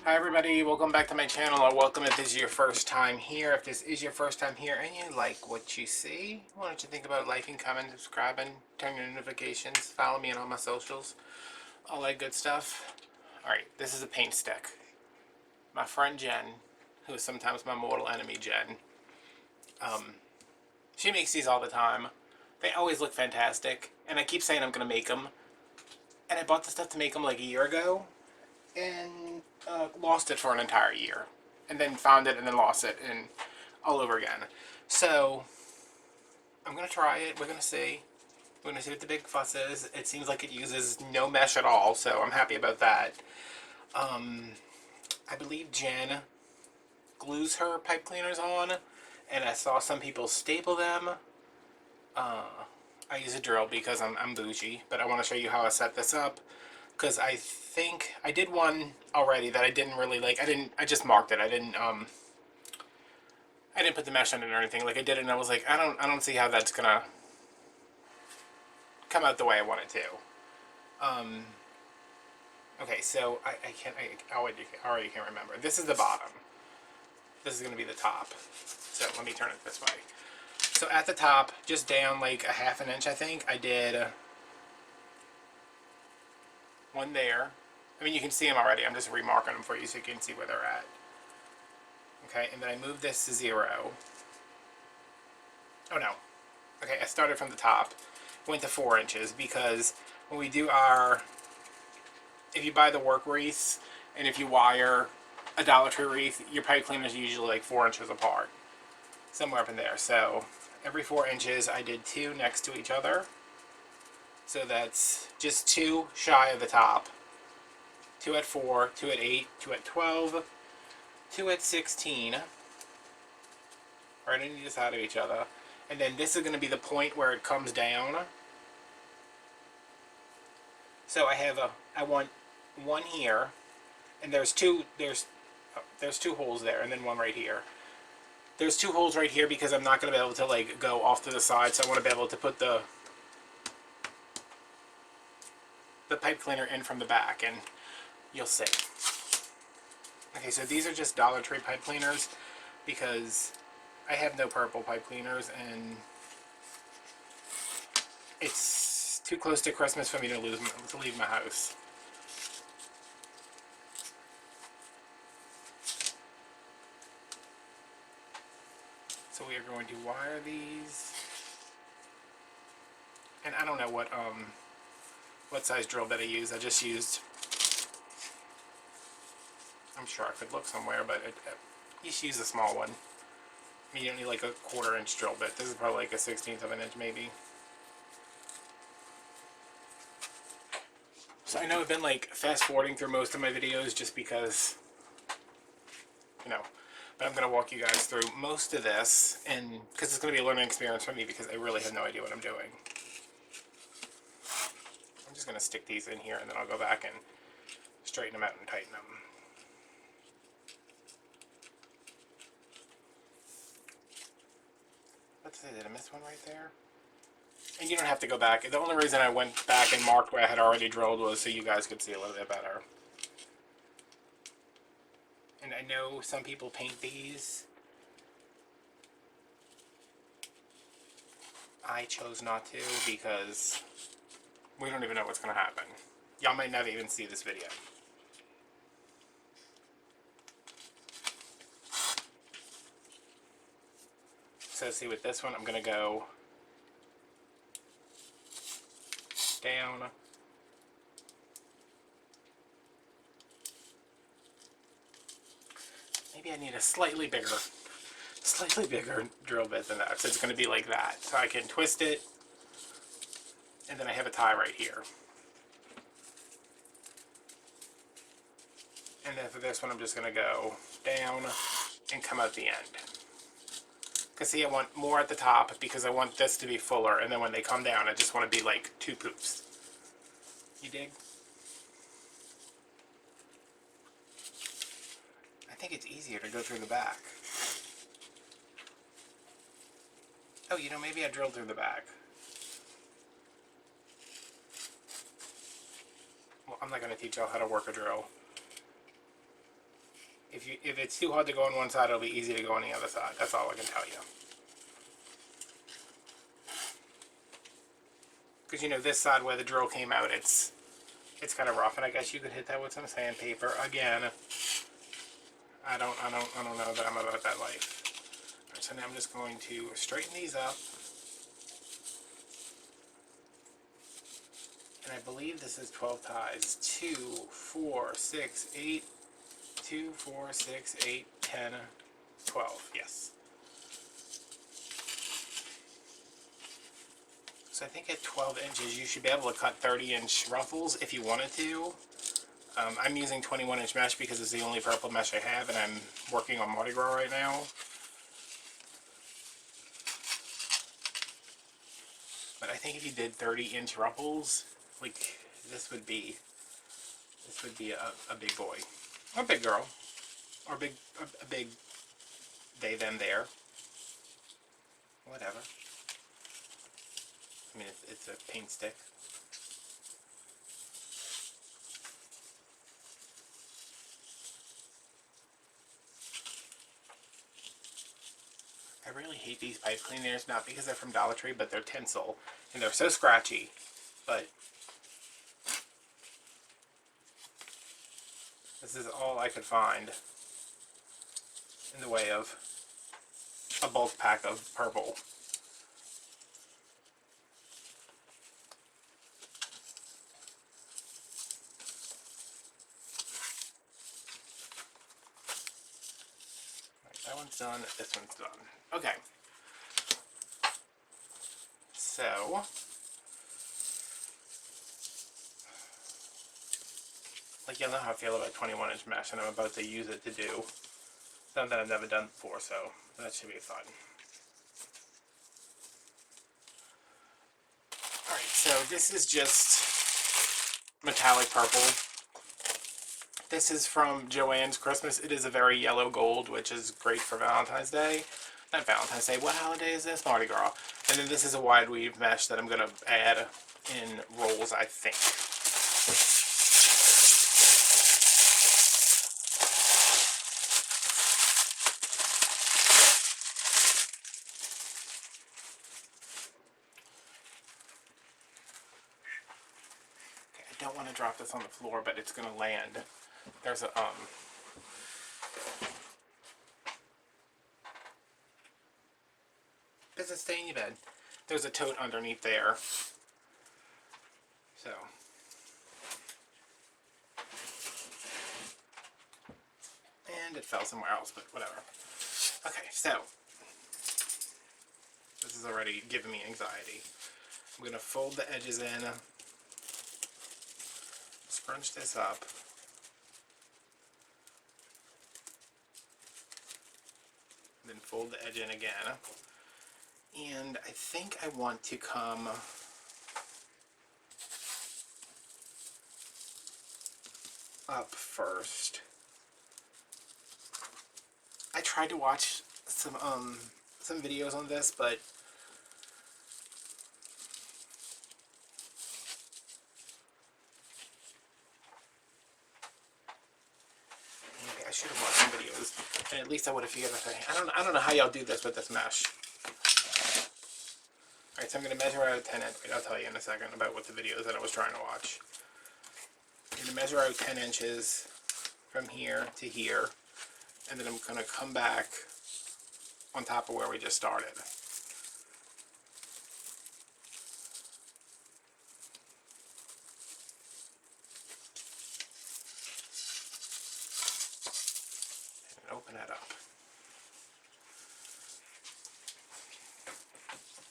Hi everybody, welcome back to my channel, or welcome if this is your first time here. If this is your first time here and you like what you see, why don't you think about liking, commenting, subscribing, turning your notifications, follow me on all my socials, all that good stuff. Alright, this is a paint stick. My friend Jen, who is sometimes my mortal enemy Jen, she makes these all the time. They always look fantastic, and I keep saying I'm going to make them. And I bought the stuff to make them like a year ago, and lost it for an entire year, and then found it and then lost it, and all over again. So I'm gonna try it. We're gonna see what the big fuss is. It seems like it uses no mesh at all, so I'm happy about that. I believe Jen glues her pipe cleaners on, and I saw some people staple them. I use a drill because I'm bougie, but I want to show you how I set this up, because I think I did one already that I didn't really like. I just marked it. I didn't put the mesh on it or anything. Like, I did it and I was like, I don't see how that's gonna come out the way I want it to. Okay, so I already can't remember. This is the bottom. This is gonna be the top. So let me turn it this way. So at the top, just down like a ½ an inch, I think, I did one there. I mean, you can see them already. I'm just remarking them for you so you can see where they're at. Okay, and then I moved this to 0. Oh no. Okay, I started from the top, went to 4 inches, because when we do our, if you buy the work wreaths, and if you wire a Dollar Tree wreath, your pipe cleaners are usually like 4 inches apart. Somewhere up in there. So every 4 inches I did 2 next to each other. So that's just 2 shy of the top. 2 at 4, 2 at 8, 2 at 12, 2 at 16. Right underneath the side of each other. And then this is going to be the point where it comes down. So I want one here, and there's two holes there, and then one right here. There's 2 holes right here because I'm not going to be able to like go off to the side, so I want to be able to put the pipe cleaner in from the back, and you'll see. Okay, so these are just Dollar Tree pipe cleaners because I have no purple pipe cleaners, and it's too close to Christmas for me to leave my house. So we are going to wire these, and I don't know what size drill bit I use. I just used, I'm sure I could look somewhere, but you should use a small one. I mean, you don't need like a 1/4 inch drill bit. This is probably like a 1/16 of an inch maybe. So I know I've been like fast forwarding through most of my videos just because, you know, but I'm going to walk you guys through most of this, and because it's going to be a learning experience for me because I really have no idea what I'm doing. I'm just going to stick these in here, and then I'll go back and straighten them out and tighten them. Let's see, did I miss one right there? And you don't have to go back. The only reason I went back and marked where I had already drilled was so you guys could see a little bit better. And I know some people paint these. I chose not to because we don't even know what's going to happen. Y'all might never even see this video. So see, with this one, I'm going to go down. Maybe I need a slightly bigger drill bit than that. So it's going to be like that. So I can twist it, and then I have a tie right here. And then for this one, I'm just going to go down and come out the end. Because see, I want more at the top because I want this to be fuller, and then when they come down, I just want to be like 2 poops. You dig? I think it's easier to go through the back. Oh, you know, maybe I drilled through the back. Well, I'm not going to teach y'all how to work a drill. If it's too hard to go on one side, it'll be easy to go on the other side. That's all I can tell you. Because you know, this side where the drill came out, it's kind of rough, and I guess you could hit that with some sandpaper. Again, I don't know that I'm about that life. All right, so now I'm just going to straighten these up. And I believe this is 12 ties. 2, 4, 6, 8, 2, 4, 6, 8, 10, 12. Yes. So I think at 12 inches, you should be able to cut 30-inch ruffles if you wanted to. I'm using 21-inch mesh because it's the only purple mesh I have, and I'm working on Mardi Gras right now. But I think if you did 30-inch ruffles, like this would be a big boy, or a big girl, or a big they, them, there, whatever. I mean, it's a paint stick. I really hate these pipe cleaners, not because they're from Dollar Tree, but they're tinsel, and they're so scratchy. But this is all I could find in the way of a bulk pack of purple. Right, that one's done, this one's done. Okay. So, like, you'll know how I feel about 21-inch mesh, and I'm about to use it to do something that I've never done before, so that should be fun. Alright, so this is just metallic purple. This is from Joann's Christmas. It is a very yellow gold, which is great for Valentine's Day. Not Valentine's Day, what holiday is this? Mardi Gras. And then this is a wide weave mesh that I'm going to add in rolls, I think. I don't want to drop this on the floor, but it's going to land. There's a, does it stay in your bed? There's a tote underneath there. So. And it fell somewhere else, but whatever. Okay, so. This is already giving me anxiety. I'm going to fold the edges in. Scrunch this up. Then fold the edge in again. And I think I want to come up first. I tried to watch some videos on this, but maybe I should have watched some videos, and at least I would have figured out. I don't know how y'all do this with this mesh. Alright, so I'm going to measure out 10 inches. I'll tell you in a second about what the videos that I was trying to watch. I'm going to measure out 10 inches from here to here, and then I'm going to come back on top of where we just started. And open that up.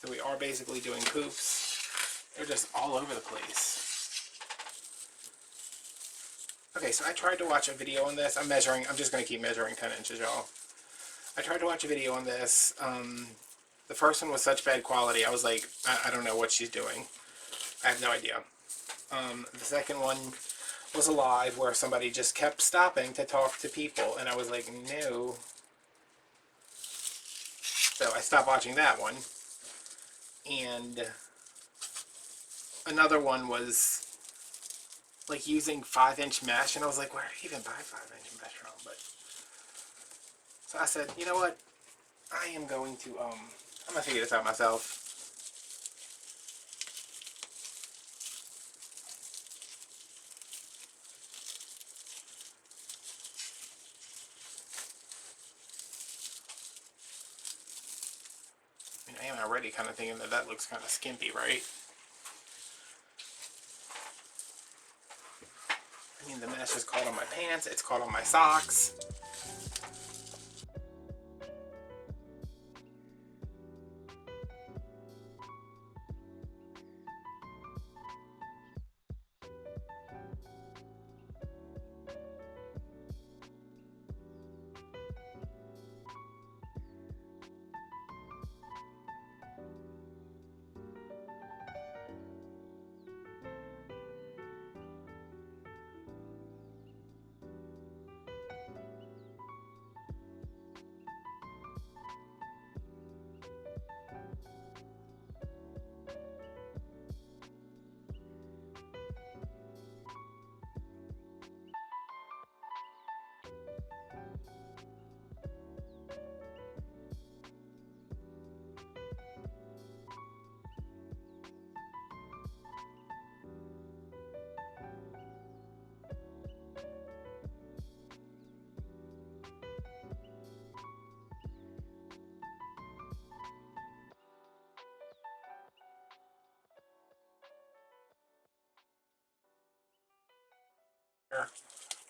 So we are basically doing poofs. They're just all over the place. Okay, so I tried to watch a video on this. I'm just going to keep measuring 10 inches, y'all. I tried to watch a video on this. The first one was such bad quality, I was like, I don't know what she's doing. I have no idea. The second one was a live where somebody just kept stopping to talk to people, and I was like, no. So I stopped watching that one. And another one was like using 5-inch mesh, and I was like, where do you even buy 5-inch mesh from? But So I said, you know what? I am going to, I'm gonna figure this out myself. I mean, I am already kind of thinking that that looks kind of skimpy, right? I mean, the mesh is caught on my pants, it's caught on my socks.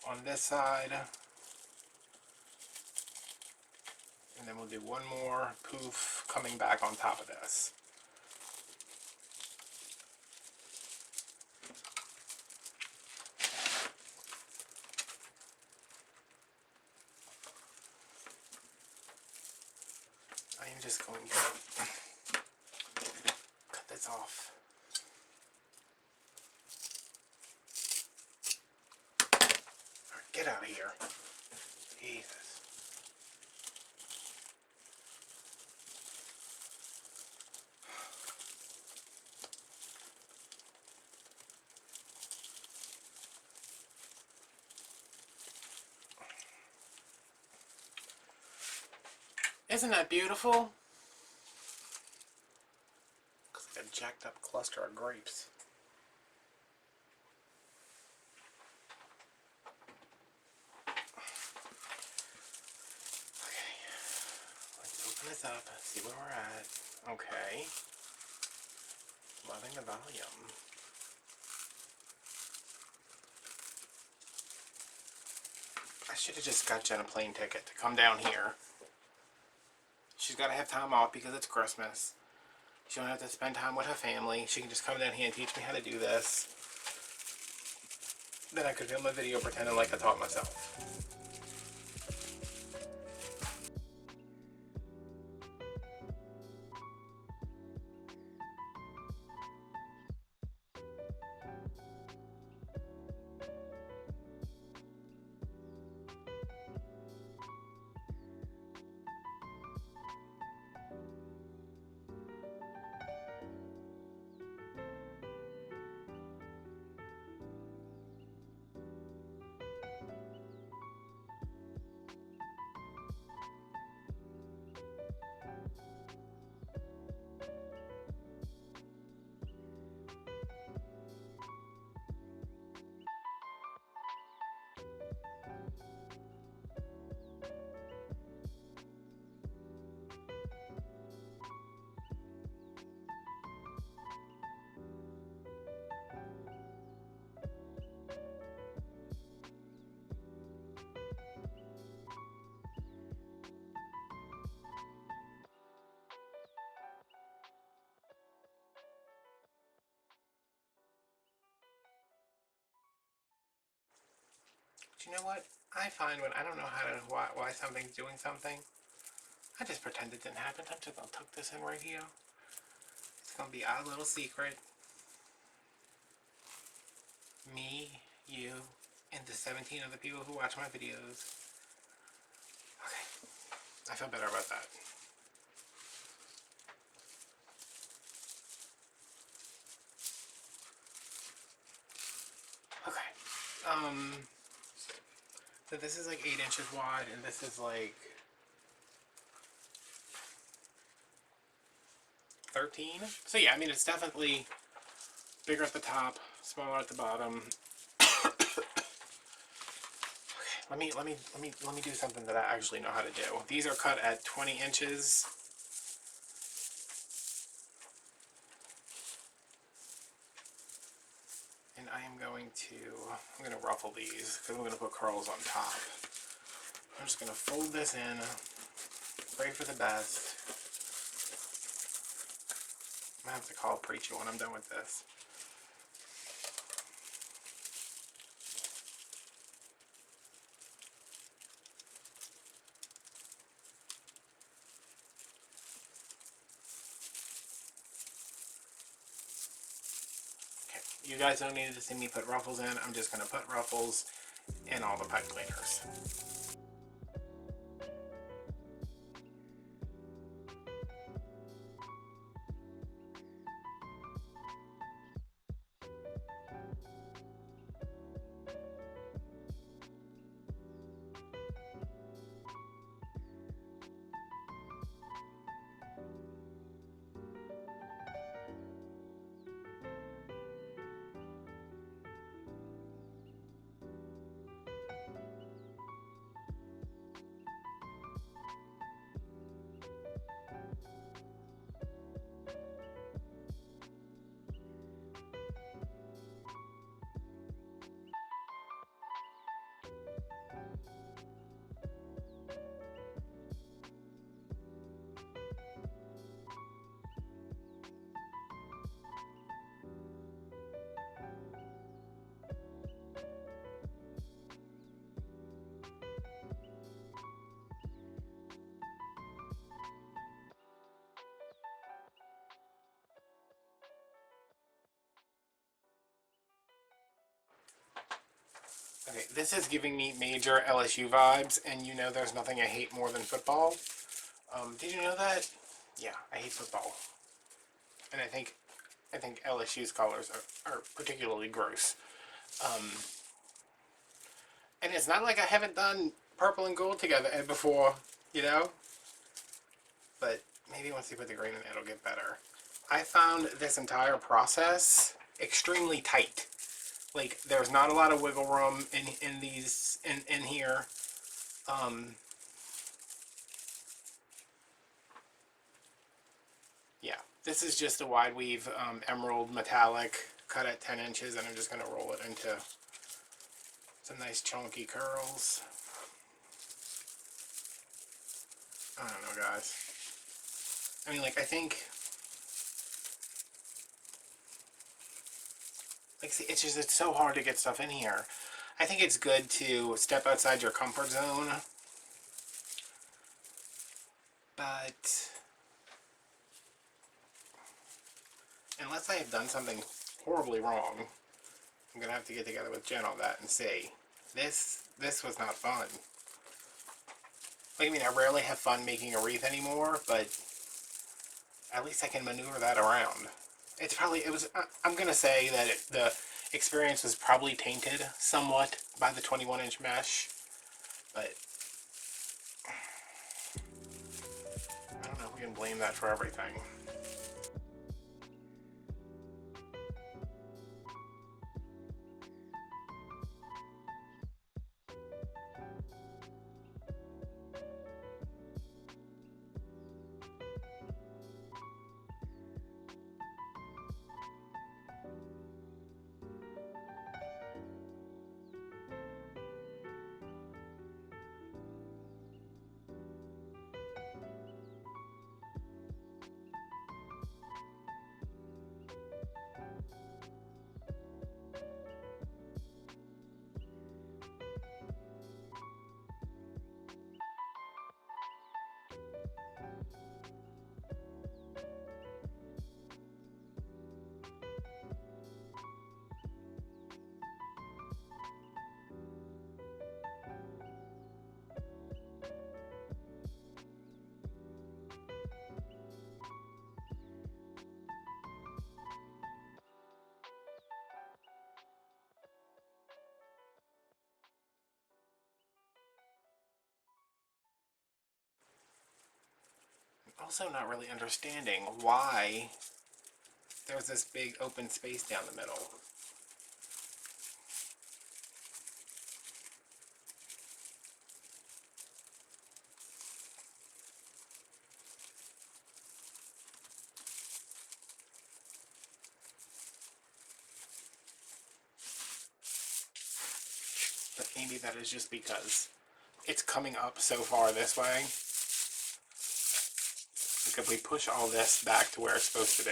On this side, and then we'll do one more poof coming back on top of this. I am just going to cut this off. Alright, get out of here. Jesus. Isn't that beautiful? Looks like a jacked up cluster of grapes. Okay, let's open this up, see where we're at. Okay. Loving the volume. I should have just got Jen a plane ticket to come down here. She's got to have time off because it's Christmas. She don't have to spend time with her family. She can just come down here and teach me how to do this. Then I could film a video pretending like I taught myself. Do you know what? I find when I don't know how to why something's doing something, I just pretend it didn't happen. I'm just gonna tuck this in right here. It's gonna be our little secret. Me, you, and the 17 other people who watch my videos. Okay, I feel better about that. Okay, so this is like 8 inches wide, and this is like 13. So yeah, I mean, it's definitely bigger at the top, smaller at the bottom. Let me do something that I actually know how to do. These are cut at 20 inches. And I'm going to ruffle these because I'm going to put curls on top. I'm just going to fold this in, pray for the best. I'm going to have to call Preacher when I'm done with this. Okay, you guys don't need to see me put ruffles in. I'm just going to put ruffles in all the pipe cleaners. Okay, this is giving me major LSU vibes, and you know there's nothing I hate more than football. Did you know that? Yeah, I hate football. And I think LSU's colors are particularly gross. And it's not like I haven't done purple and gold together before, you know? But maybe once you put the green in, it'll get better. I found this entire process extremely tight. Like, there's not a lot of wiggle room in these, in here. Yeah, this is just a wide weave emerald metallic cut at 10 inches, and I'm just going to roll it into some nice chunky curls. I don't know, guys. I mean, like, I think, like, see, it's so hard to get stuff in here. I think it's good to step outside your comfort zone, but unless I have done something horribly wrong, I'm gonna have to get together with Jen on that and see. This was not fun. Like, I mean, I rarely have fun making a wreath anymore, but at least I can maneuver that around. I'm gonna say that the experience was probably tainted somewhat by the 21-inch mesh, but I don't know if we can blame that for everything. also not really understanding why there's this big open space down the middle. But maybe that is just because it's coming up so far this way. Like if we push all this back to where it's supposed to be.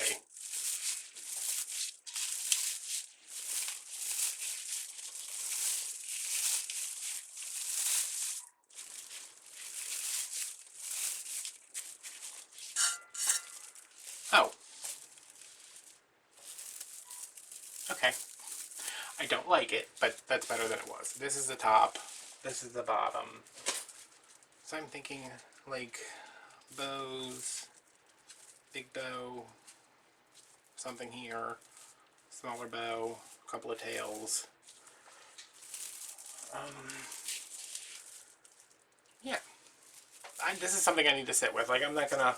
Oh. Okay. I don't like it, but that's better than it was. This is the top. This is the bottom. So I'm thinking like bows, big bow, something here, smaller bow, a couple of tails. Yeah. This is something I need to sit with. Like, I'm not going to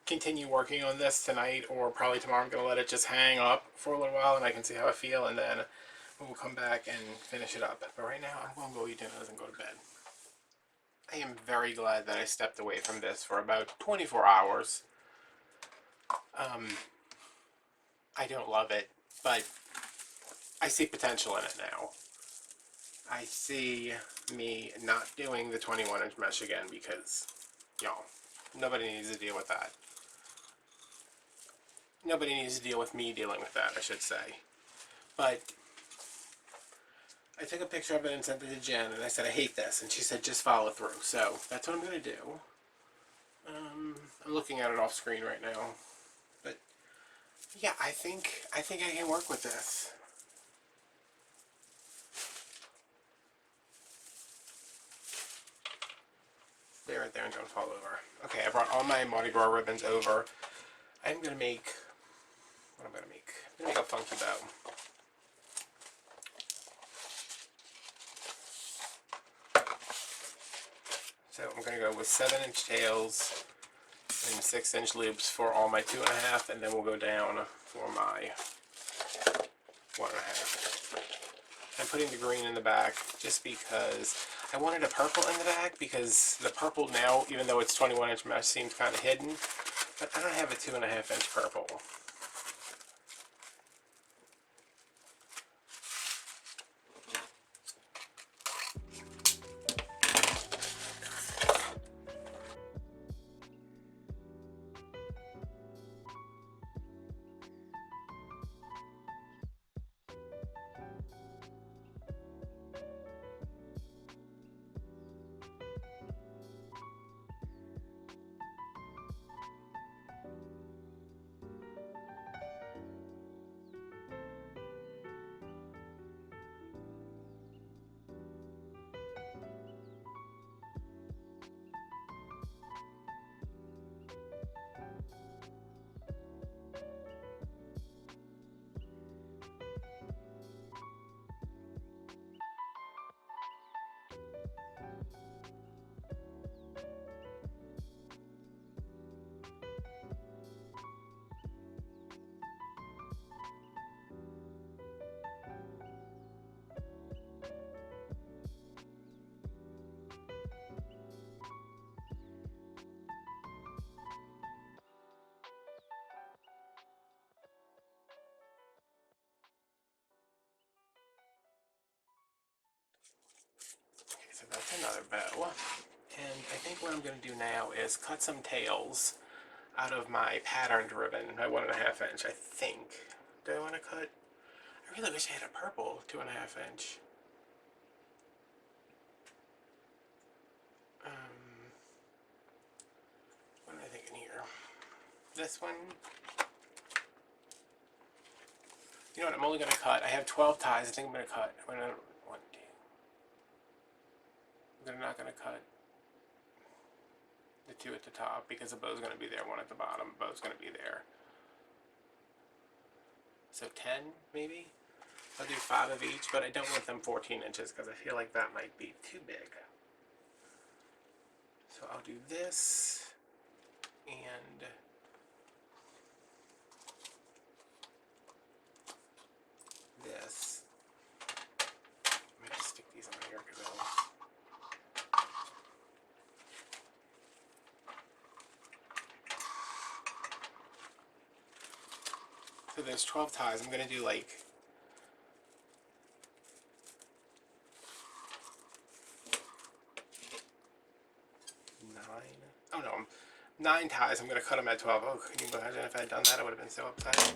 continue working on this tonight, or probably tomorrow. I'm going to let it just hang up for a little while and I can see how I feel, and then we'll come back and finish it up. But right now, I'm going to go eat dinner and go to bed. I am very glad that I stepped away from this for about 24 hours. I don't love it, but I see potential in it now. I see me not doing the 21-inch mesh again because, y'all, nobody needs to deal with that. Nobody needs to deal with me dealing with that, I should say. But I took a picture of it and sent it to Jen, and I said, I hate this. And she said, just follow through. So that's what I'm going to do. I'm looking at it off screen right now. But yeah, I think I can work with this. Stay right there and don't fall over. Okay, I brought all my Mardi Gras ribbons over. I'm going to make, what I'm going to make? I'm going to make a funky bow. So I'm going to go with 7-inch tails and 6-inch loops for all my 2.5, and then we'll go down for my 1.5. I'm putting the green in the back just because I wanted a purple in the back, because the purple now, even though it's 21-inch mesh, seems kind of hidden, but I don't have a 2.5-inch purple. So that's another bow. And I think what I'm going to do now is cut some tails out of my patterned ribbon, my 1.5-inch, I think. Do I want to cut? I really wish I had a purple 2.5-inch. What am I thinking here? This one? You know what, I'm only going to cut. I have 12 ties. I think I'm going to cut. I'm going to, one, two. I'm not going to cut the 2 at the top because the bow's going to be there, 1 at the bottom. The bow's going to be there. So 10, maybe? I'll do 5 of each, but I don't want them 14 inches because I feel like that might be too big. So I'll do this, and this. Let me just stick these on here because so there's 12 ties. I'm going to do like 9. Oh no, 9 ties. I'm going to cut them at 12. Oh, can you imagine if I had done that? I would have been so upset.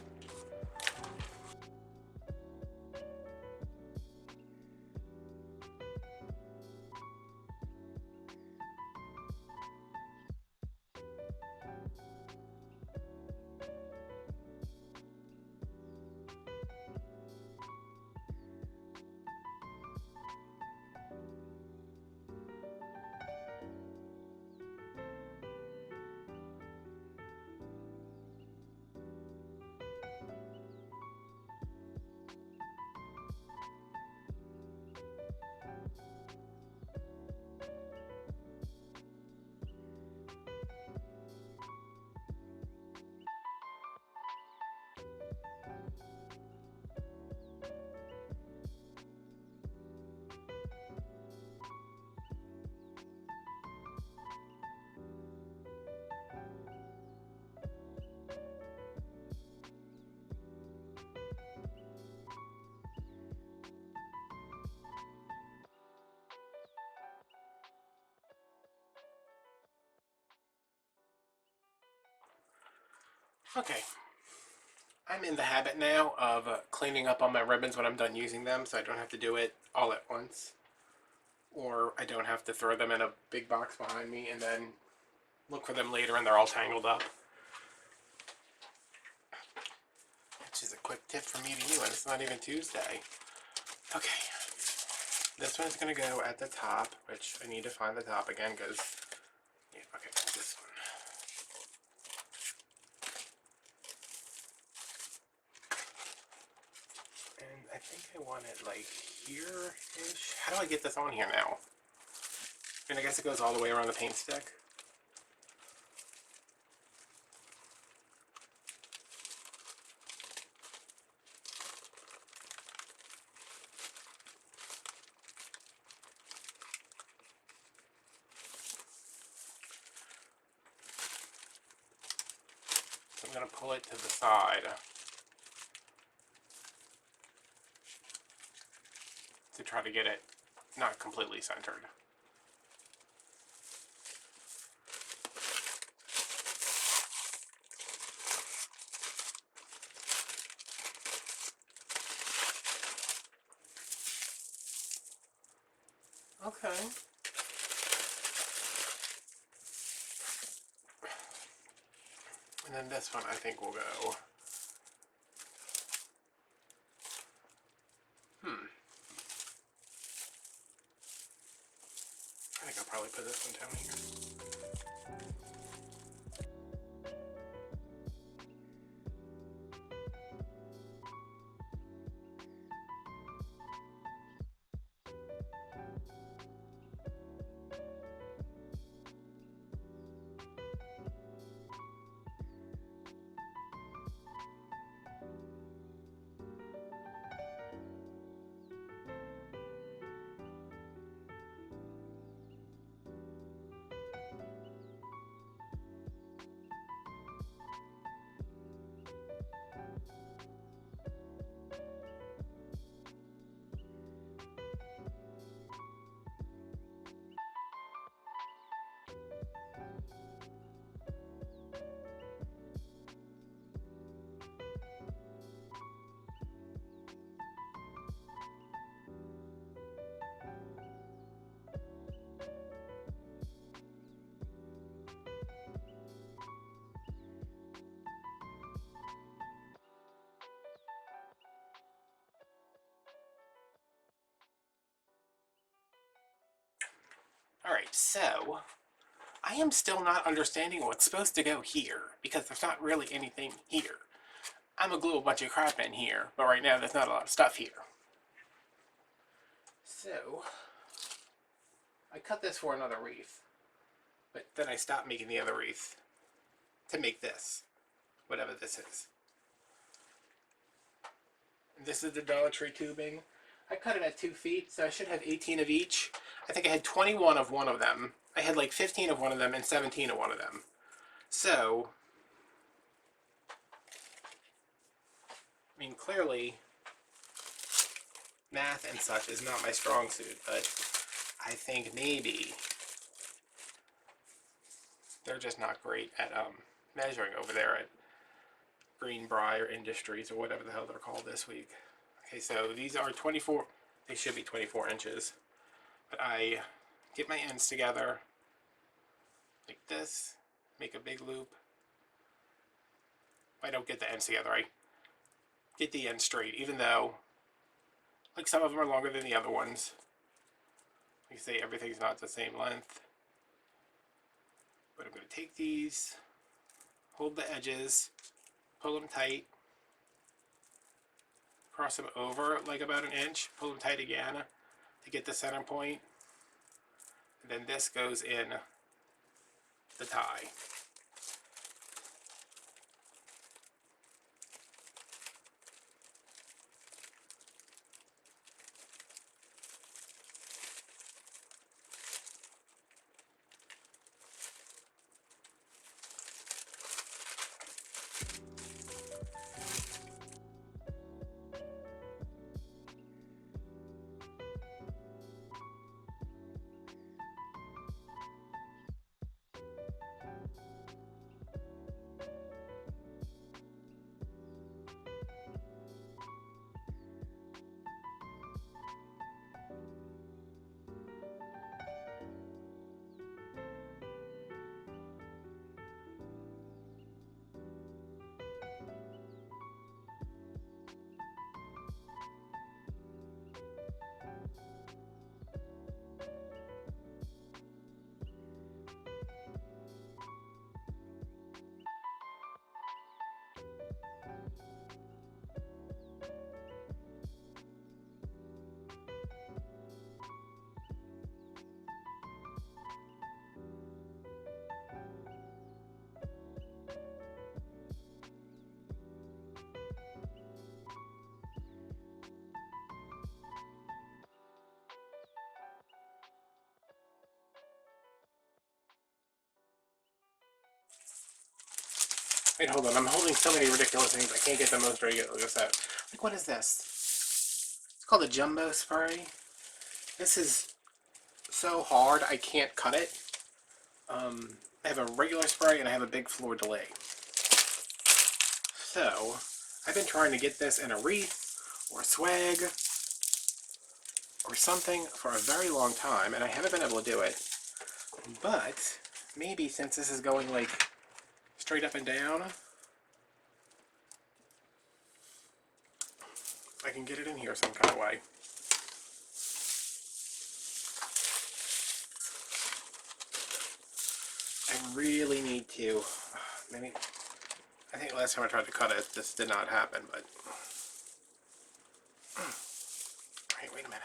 Okay, I'm in the habit now of cleaning up all my ribbons when I'm done using them, so I don't have to do it all at once. Or I don't have to throw them in a big box behind me and then look for them later and they're all tangled up. Which is a quick tip from me to you, and it's not even Tuesday. Okay, this one's going to go at the top, which I need to find the top again because, yeah, okay, this one. And I think I want it like here-ish. How do I get this on here now? And I guess it goes all the way around the paint stick. So I'm going to pull it to the side to try to get it not completely centered. Okay. And then this one I think will go. I think I'll probably put this one down here. Alright, so I am still not understanding what's supposed to go here because there's not really anything here. I'm gonna glue a bunch of crap in here, but right now there's not a lot of stuff here. So I cut this for another wreath, but then I stopped making the other wreath to make this, whatever this is. And this is the Dollar Tree tubing. I cut it at 2 feet, so I should have 18 of each. I think I had 21 of one of them. I had like 15 of one of them and 17 of one of them. So, I mean, clearly, math and such is not my strong suit, but I think maybe they're just not great at measuring over there at Greenbrier Industries, or whatever the hell they're called this week. Okay, so these are 24, they should be 24 inches. But I get my ends together like this, make a big loop. I don't get the ends together, I get the ends straight, even though like some of them are longer than the other ones. Like I say, everything's not the same length. But I'm going to take these, hold the edges, pull them tight, cross them over like about an inch, pull them tight again to get the center point, and then this goes in the tie. Wait, hold on. I'm holding so many ridiculous things. I can't get the most ridiculous out. Like, what is this? It's called a jumbo spray. This is so hard, I can't cut it. I have a regular spray and I have a big fleur de lis. So, I've been trying to get this in a wreath or a swag or something for a very long time, and I haven't been able to do it. But maybe since this is going like straight up and down, I can get it in here some kind of way. I really need to, maybe, I think last time I tried to cut it, this did not happen, but, alright, wait a minute.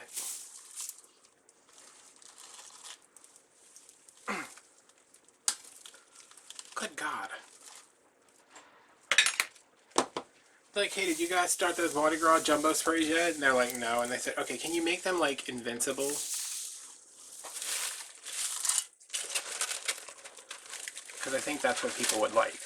Good God. Like, hey, did you guys start those Mardi Gras jumbo sprays yet? And they're like, no. And they said, okay, can you make them, like, invincible? Because I think that's what people would like.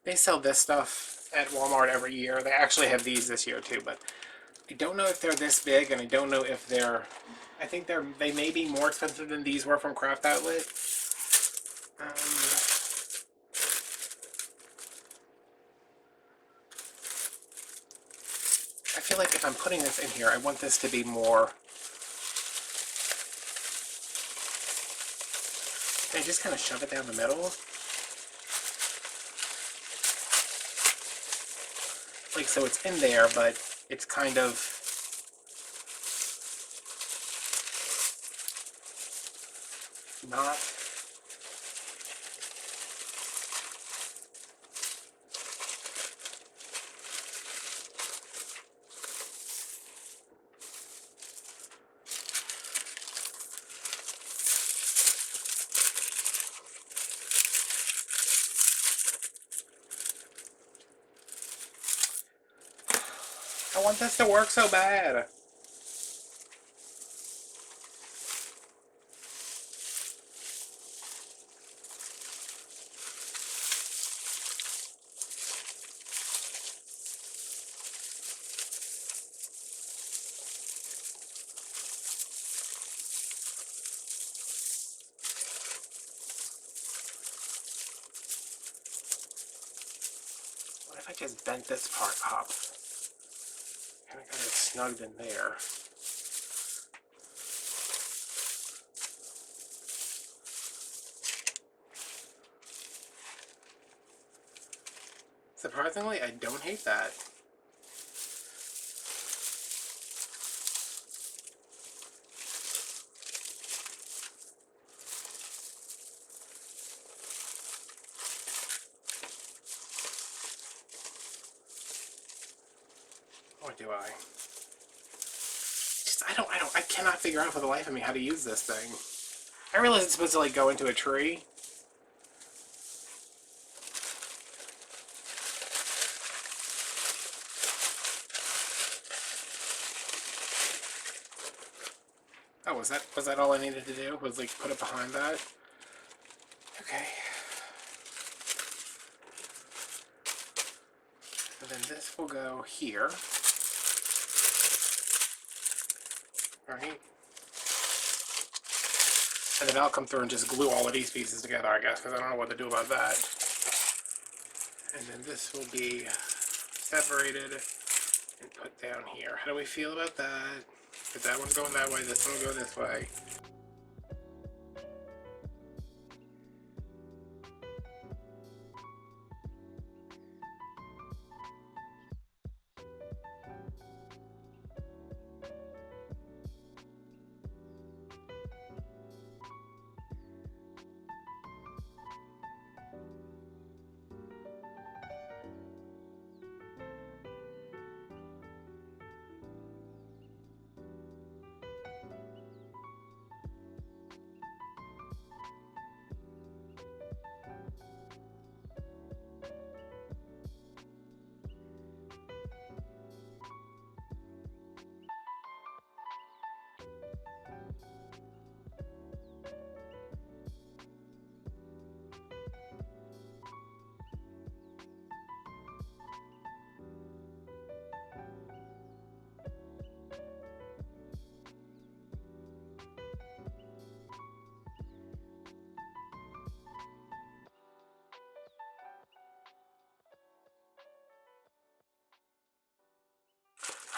They sell this stuff at Walmart every year. They actually have these this year too, but I don't know if they're this big, and I don't know if they're, I think they may be more expensive than these were from Craftoutlet. I feel like if I'm putting this in here, I want this to be more, I just kind of shove it down the middle. Like, so it's in there, but it's kind of not. I want this to work so bad. What if I just bent this part up? Kind of got it snugged in there. Surprisingly, I don't hate that. Or do I? Just, I cannot figure out for the life of me how to use this thing. I realize it's supposed to like go into a tree. Oh, was that all I needed to do? Was like put it behind that? Okay. And then this will go here. Alright. And then I'll come through and just glue all of these pieces together, I guess, because I don't know what to do about that. And then this will be separated and put down here. How do we feel about that? If that one's going that way, this one will go this way.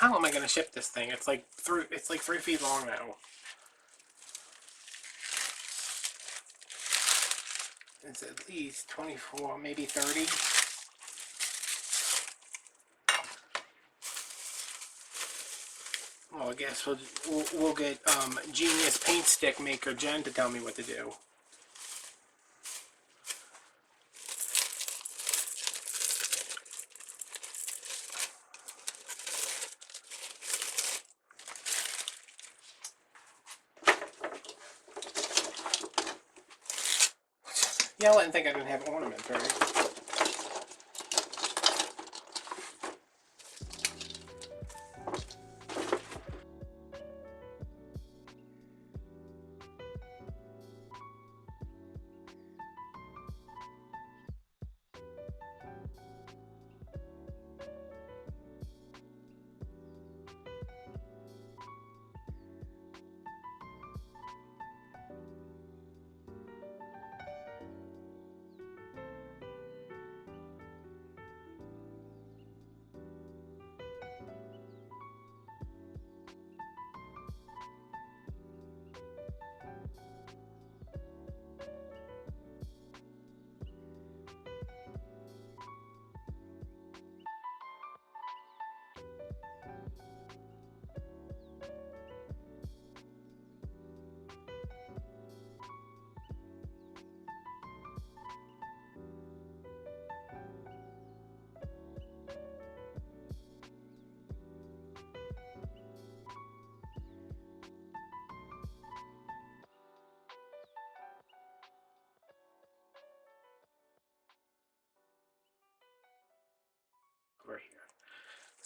How am I going to ship this thing? It's like 3 feet long now. It's at least 24, maybe 30. Well, I guess we'll get Genius Paint Stick Maker Jen to tell me what to do. Yeah, I didn't think I didn't have ornaments, right?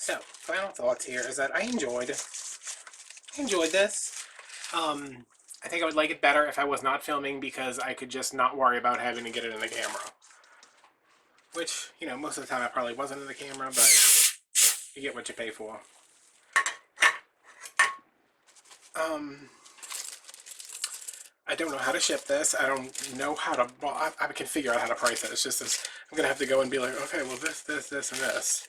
So, final thoughts here is that I enjoyed this. I think I would like it better if I was not filming because I could just not worry about having to get it in the camera. Which, you know, most of the time I probably wasn't in the camera, but you get what you pay for. I don't know how to ship this. I don't know how to, well, I can figure out how to price it. It's just this, I'm going to have to go and be like, okay, well this, and this.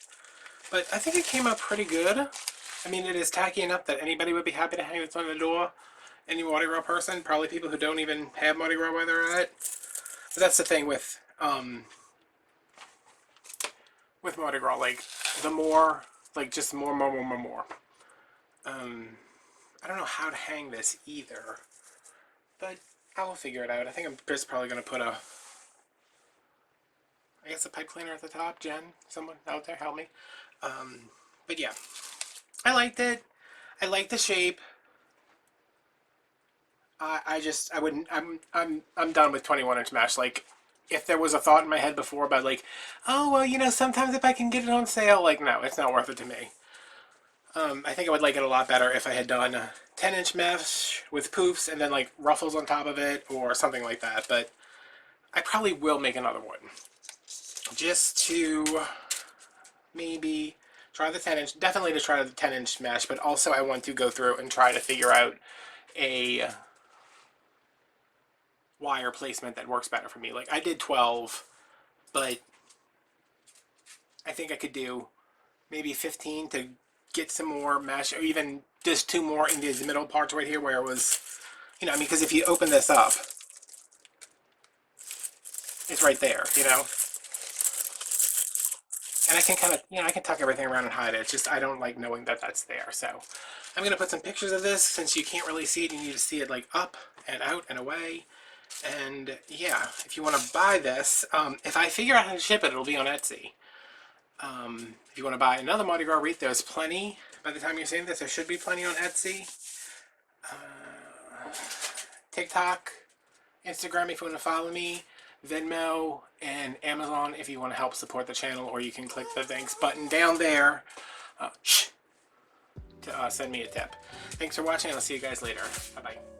But I think it came out pretty good. I mean, it is tacky enough that anybody would be happy to hang this on the door. Any Mardi Gras person, probably people who don't even have Mardi Gras where they're at. But that's the thing with Mardi Gras, like, the more, like, just more. I don't know how to hang this either, but I will figure it out. I think I'm just probably going to put a pipe cleaner at the top. Jen, someone out there, help me. But yeah, I liked it. I like the shape. I wouldn't. I'm done with 21-inch mesh. Like, if there was a thought in my head before about like, oh well, you know, sometimes if I can get it on sale, like, no, it's not worth it to me. I think I would like it a lot better if I had done a 10-inch mesh with poofs and then like ruffles on top of it or something like that. But I probably will make another one just to maybe try the 10-inch. Definitely to try the 10-inch mesh, but also I want to go through and try to figure out a wire placement that works better for me. Like, I did 12, but I think I could do maybe 15 to get some more mesh, or even just 2 more in these middle parts right here where it was, you know, I mean, because if you open this up, it's right there, you know? And I can kind of, you know, I can tuck everything around and hide it. It's just, I don't like knowing that that's there. So I'm going to put some pictures of this since you can't really see it. You need to see it like up and out and away. And yeah, if you want to buy this, if I figure out how to ship it, it'll be on Etsy. If you want to buy another Mardi Gras wreath, there's plenty. By the time you're seeing this, there should be plenty on Etsy. TikTok, Instagram if you want to follow me, Venmo, and Amazon if you want to help support the channel, or you can click the thanks button down there to send me a tip. Thanks for watching, and I'll see you guys later. Bye-bye.